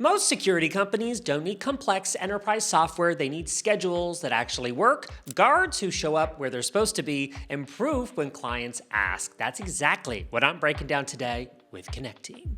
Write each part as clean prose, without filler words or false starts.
Most security companies don't need complex enterprise software. They need schedules that actually work, guards who show up where they're supposed to be, and proof when clients ask. That's exactly what I'm breaking down today with Connecteam.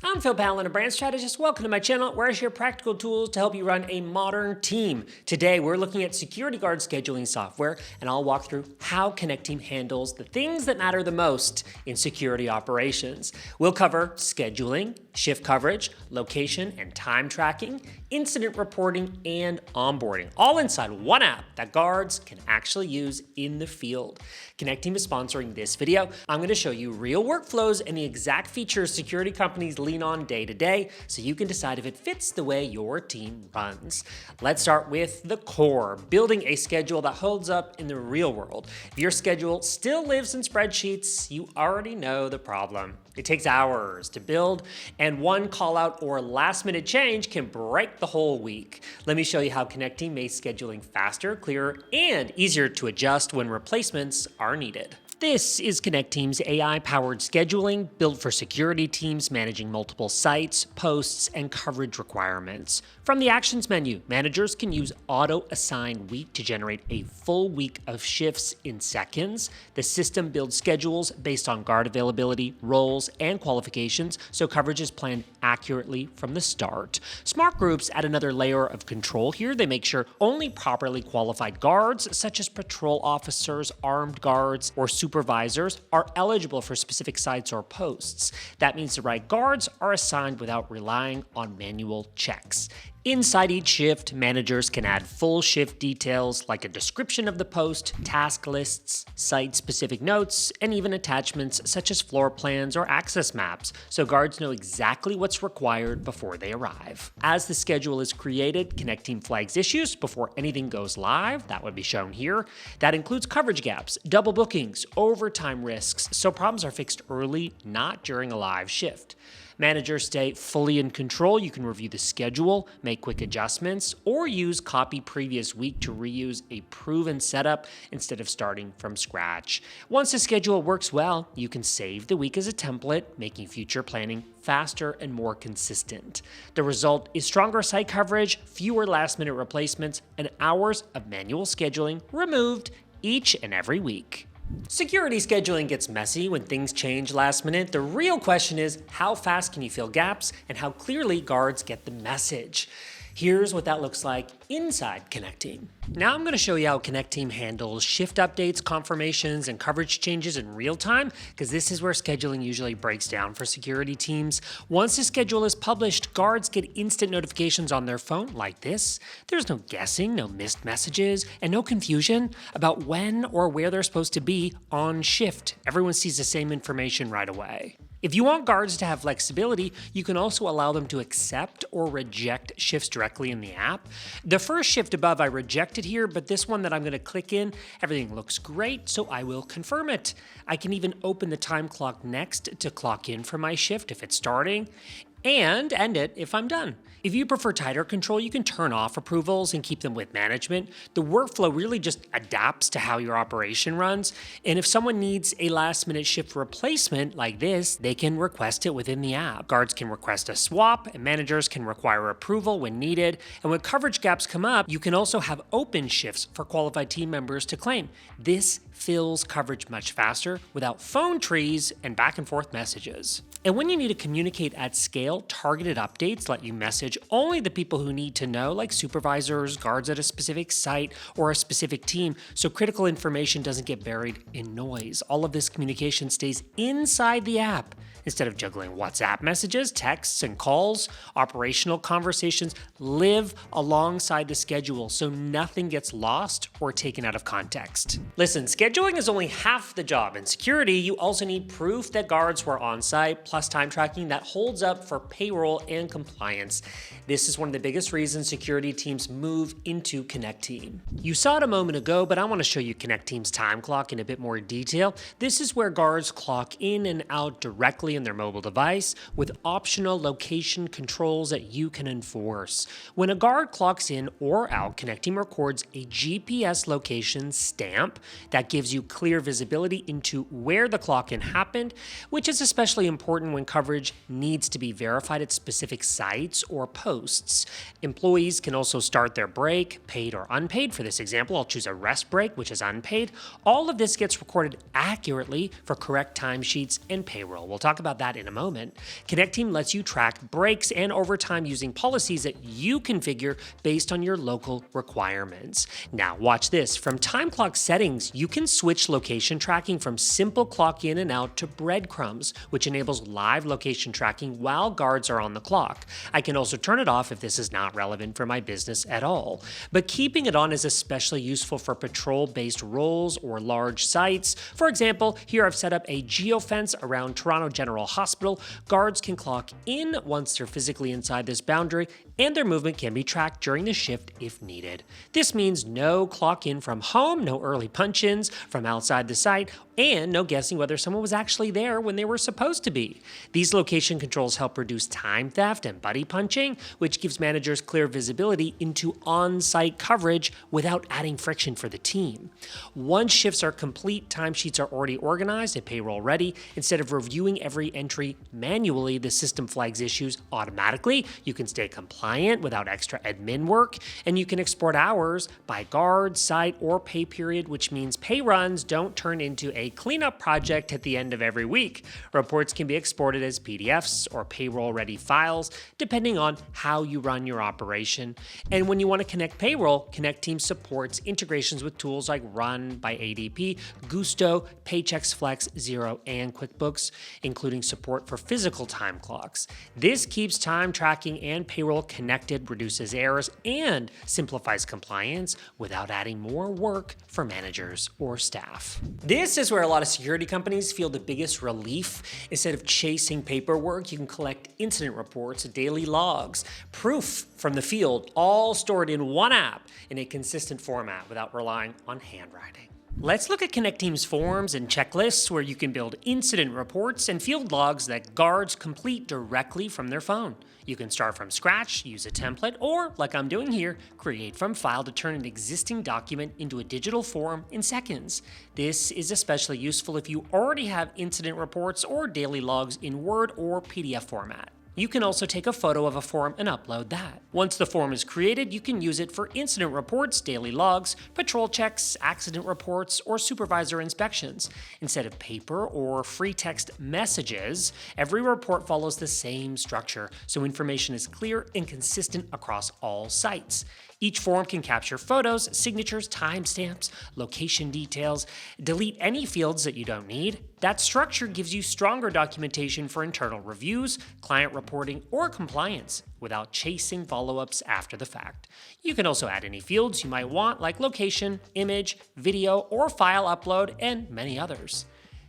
I'm Pallen, a brand strategist. Welcome to my channel where I share practical tools to help you run a modern team. Today, we're looking at security guard scheduling software, and I'll walk through how Connecteam handles the things that matter the most in security operations. We'll cover scheduling, shift coverage, location and time tracking, incident reporting, and onboarding, all inside one app that guards can actually use in the field. Connecteam is sponsoring this video. I'm going to show you real workflows and the exact features security companies lean on day to day so you can decide if it fits the way your team runs. Let's start with the core, building a schedule that holds up in the real world. If your schedule still lives in spreadsheets, you already know the problem. It takes hours to build, and one call out or last minute change can break the whole week. Let me show you how Connecteam makes scheduling faster, clearer, and easier to adjust when replacements are needed. This is Connecteam's AI-powered scheduling, built for security teams managing multiple sites, posts, and coverage requirements. From the Actions menu, managers can use auto-assign week to generate a full week of shifts in seconds. The system builds schedules based on guard availability, roles, and qualifications, so coverage is planned accurately from the start. Smart groups add another layer of control here. They make sure only properly qualified guards, such as patrol officers, armed guards, or supervisors, are eligible for specific sites or posts. That means the right guards are assigned without relying on manual checks. Inside each shift, managers can add full shift details like a description of the post, task lists, site-specific notes, and even attachments such as floor plans or access maps, so guards know exactly what's required before they arrive. As the schedule is created, Connecteam flags issues before anything goes live. That would be shown here. That includes coverage gaps, double bookings, overtime risks, so problems are fixed early, not during a live shift. Managers stay fully in control. You can review the schedule, make quick adjustments, or use copy previous week to reuse a proven setup instead of starting from scratch. Once the schedule works well, you can save the week as a template, making future planning faster and more consistent. The result is stronger site coverage, fewer last-minute replacements, and hours of manual scheduling removed each and every week. Security scheduling gets messy when things change last minute. The real question is, how fast can you fill gaps and how clearly guards get the message? Here's what that looks like inside Connecteam. Now I'm going to show you how Connecteam handles shift updates, confirmations, and coverage changes in real time, because this is where scheduling usually breaks down for security teams. Once the schedule is published, guards get instant notifications on their phone like this. There's no guessing, no missed messages, and no confusion about when or where they're supposed to be on shift. Everyone sees the same information right away. If you want guards to have flexibility, you can also allow them to accept or reject shifts directly in the app. The first shift above I rejected here, but this one that I'm going to click in, everything looks great, so I will confirm it. I can even open the time clock next to clock in for my shift if it's starting, and end it if I'm done. If you prefer tighter control, you can turn off approvals and keep them with management. The workflow really just adapts to how your operation runs, and if someone needs a last-minute shift replacement like this, they can request it within the app. Guards can request a swap, and managers can require approval when needed, and when coverage gaps come up, you can also have open shifts for qualified team members to claim. This fills coverage much faster without phone trees and back and forth messages. And when you need to communicate at scale, targeted updates let you message only the people who need to know, like supervisors, guards at a specific site, or a specific team, so critical information doesn't get buried in noise. All of this communication stays inside the app. Instead of juggling WhatsApp messages, texts, and calls, operational conversations live alongside the schedule so nothing gets lost or taken out of context. Listen, scheduling is only half the job. In security, you also need proof that guards were on site, plus time tracking that holds up for payroll and compliance. This is one of the biggest reasons security teams move into Connecteam. You saw it a moment ago, but I want to show you Connecteam's time clock in a bit more detail. This is where guards clock in and out directly directly in their mobile device with optional location controls that you can enforce. When a guard clocks in or out, Connecteam records a GPS location stamp that gives you clear visibility into where the clock-in happened, which is especially important when coverage needs to be verified at specific sites or posts. Employees can also start their break, paid or unpaid. For this example, I'll choose a rest break, which is unpaid. All of this gets recorded accurately for correct timesheets and payroll. We'll talk about that in a moment. Connecteam lets you track breaks and overtime using policies that you configure based on your local requirements. Now, watch this. From time clock settings, you can switch location tracking from simple clock in and out to breadcrumbs, which enables live location tracking while guards are on the clock. I can also turn it off if this is not relevant for my business at all. But keeping it on is especially useful for patrol-based roles or large sites. For example, here I've set up a geofence around Toronto General Hospital. Guards can clock in once they're physically inside this boundary, and their movement can be tracked during the shift if needed. This means no clock in from home, no early punch-ins from outside the site, and no guessing whether someone was actually there when they were supposed to be. These location controls help reduce time theft and buddy punching, which gives managers clear visibility into on-site coverage without adding friction for the team. Once shifts are complete, timesheets are already organized and payroll ready. Instead of reviewing every entry manually, the system flags issues automatically. You can stay compliant without extra admin work, and you can export hours by guard, site, or pay period, which means pay runs don't turn into a cleanup project at the end of every week. Reports can be exported as PDFs or payroll-ready files, depending on how you run your operation. And when you want to connect payroll, Connecteam supports integrations with tools like Run by ADP, Gusto, Paychex Flex, Xero, and QuickBooks, including support for physical time clocks. This keeps time tracking and payroll connected, reduces errors, and simplifies compliance without adding more work for managers or staff. This is where a lot of security companies feel the biggest relief. Instead of chasing paperwork, you can collect incident reports, daily logs, proof from the field, all stored in one app in a consistent format without relying on handwriting. Let's look at Connecteam's forms and checklists where you can build incident reports and field logs that guards complete directly from their phone. You can start from scratch, use a template, or, like I'm doing here, create from file to turn an existing document into a digital form in seconds. This is especially useful if you already have incident reports or daily logs in Word or PDF format. You can also take a photo of a form and upload that. Once the form is created, you can use it for incident reports, daily logs, patrol checks, accident reports, or supervisor inspections. Instead of paper or free text messages, every report follows the same structure, so information is clear and consistent across all sites. Each form can capture photos, signatures, timestamps, location details, delete any fields that you don't need. That structure gives you stronger documentation for internal reviews, client reporting, or compliance without chasing follow-ups after the fact. You can also add any fields you might want, like location, image, video, or file upload, and many others.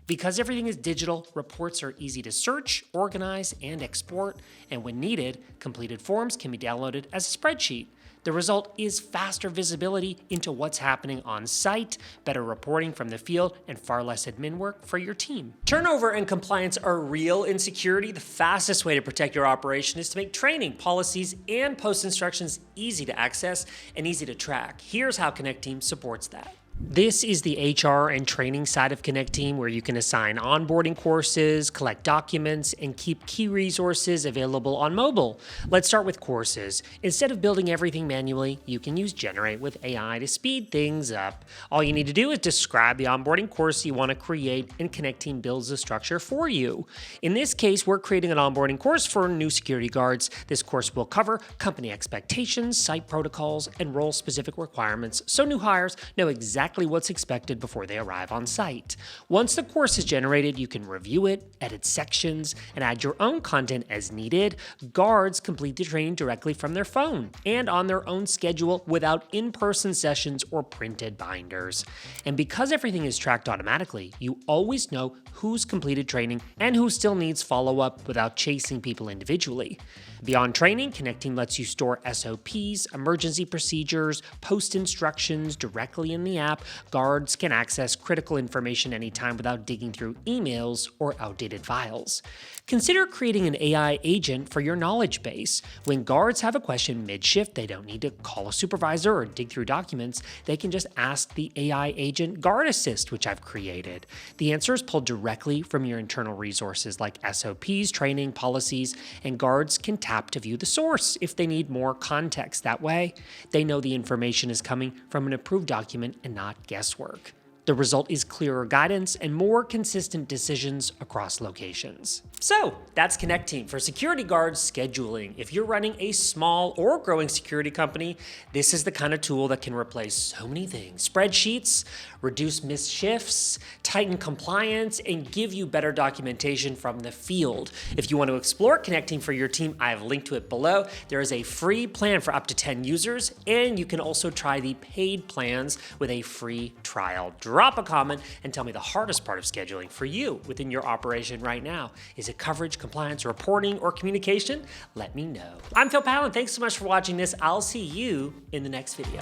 Because everything is digital, reports are easy to search, organize, and export, and when needed, completed forms can be downloaded as a spreadsheet. The result is faster visibility into what's happening on site, better reporting from the field, and far less admin work for your team. Turnover and compliance are real in security. The fastest way to protect your operation is to make training, policies, and post instructions easy to access and easy to track. Here's how Connecteam supports that. This is the HR and training side of Connecteam, where you can assign onboarding courses, collect documents, and keep key resources available on mobile. Let's start with courses. Instead of building everything manually, you can use Generate with AI to speed things up. All you need to do is describe the onboarding course you want to create, and Connecteam builds the structure for you. In this case, we're creating an onboarding course for new security guards. This course will cover company expectations, site protocols, and role-specific requirements, so new hires know exactly what's expected before they arrive on site. Once the course is generated, you can review it, edit sections, and add your own content as needed. Guards complete the training directly from their phone and on their own schedule without in-person sessions or printed binders. And because everything is tracked automatically, you always know who's completed training and who still needs follow-up without chasing people individually. Beyond training, Connecteam lets you store SOPs, emergency procedures, post instructions directly in the app, app, guards can access critical information anytime without digging through emails or outdated files. Consider creating an AI agent for your knowledge base. When guards have a question mid-shift, they don't need to call a supervisor or dig through documents. They can just ask the AI agent Guard Assist, which I've created. The answer is pulled directly from your internal resources like SOPs, training, policies, and guards can tap to view the source if they need more context. That way, they know the information is coming from an approved document and not guesswork. The result is clearer guidance and more consistent decisions across locations. So that's Connecteam for security guards scheduling. If you're running a small or growing security company, this is the kind of tool that can replace so many things. Spreadsheets, reduce missed shifts, tighten compliance, and give you better documentation from the field. If you want to explore Connecteam for your team, I have linked to it below. There is a free plan for up to 10 users, and you can also try the paid plans with a free trial. Drop a comment and tell me the hardest part of scheduling for you within your operation right now. Is it coverage, compliance, reporting, or communication? Let me know. I'm Pallen. Thanks so much for watching this. I'll see you in the next video.